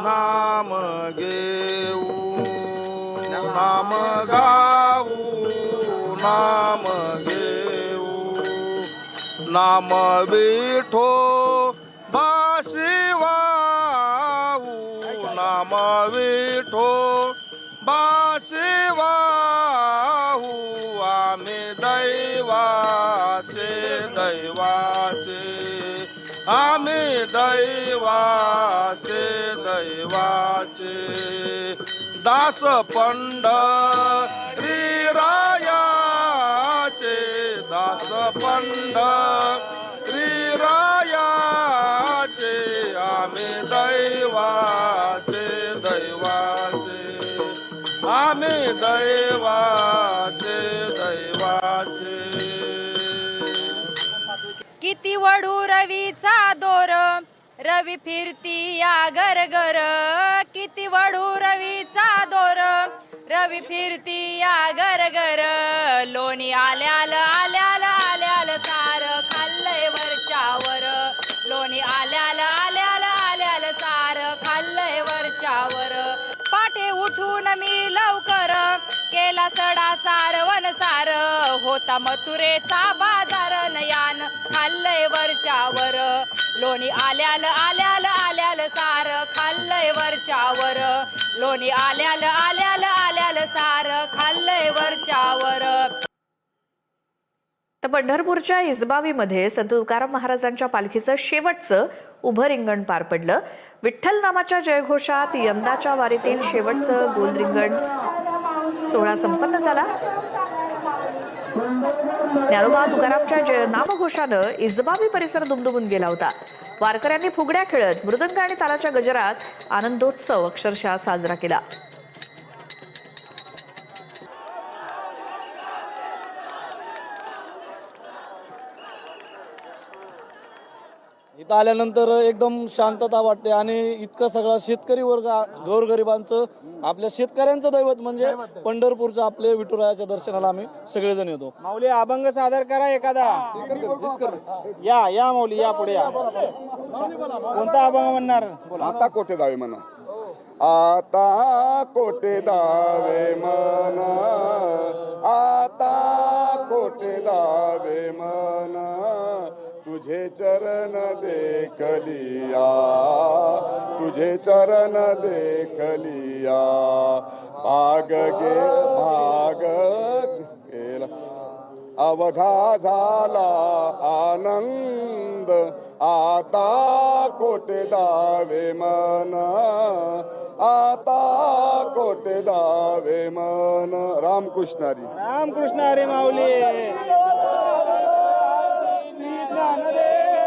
नाम घेऊ नाम गाऊ नाम घेऊ नाम विठो बाशिवाऊ नाम विठो बाशिवाऊ आम्ही दैवाचे दैवाचे आम्ही दैवाचे दैवाचे दास पंढरी रायाचे दास पंढरी रायाचे आम्ही दैवाचे दैवाचे आम्ही दैवाचे दैवाचे किती वडू रवीचा दोर रवी फिरती या गरगर किती वडू रवीचा दोर रवी फिरती या गरगर लोणी आल्याल आल्याल आल्याल सार खाल्लंय वरच्यावर लोणी आल्याल आल्याल आल्याल सार खाल्लंय वरच्यावर पाठे उठून मी लवकर केला सडा सार वनसार होता मथुरेचा बाजार नयान खाल्लंय वरच्यावर लोणी आल्याल आल्याल आल्याल सार खाल्लंय वरच्यावर लोणी आल्याल आल्याल आल्याल सार खाल्लंय वरच्यावर. तर पंढरपूरच्या इजबावीमध्ये संत तुकाराम महाराजांच्या पालखीचं शेवटचं उभं रिंगण पार पडलं. विठ्ठल नामाच्या जयघोषात यंदाच्या वारीतील शेवटचं गोल रिंगण सोहळा संपन्न झाला. ज्ञानोबा तुकारामच्या नामघोषानं इजबावी परिसर दुमदुमून गेला होता. वारकऱ्यांनी फुगड्या खेळत मृदंग आणि तालाच्या गजरात आनंदोत्सव अक्षरशः साजरा केला. इथं आल्यानंतर एकदम शांतता वाटते आणि इतकं सगळं शेतकरी वर्ग गोरगरिबांचं आपल्या शेतकऱ्यांचं दैवत म्हणजे पंढरपूरचं आपले विठुरायाच्या दर्शनाला आम्ही सगळेजण येतो. माऊली अभंग सादर करा एखादा. या या माऊली या पुढे या. कोणता अभंग म्हणणार? आता कोठे जावे म्हणा आता कोठे दावे म्हणा आता कोठे दावे म्हणा तुझे चरण देखलिया तुझे चरण देखलिया भाग गेला अवघा झाला आनंद आता कोठे दावे म्हणा आता कोठे दावे मन. रामकृष्णारी रामकृष्ण हरी माऊली. श्री ज्ञानदेव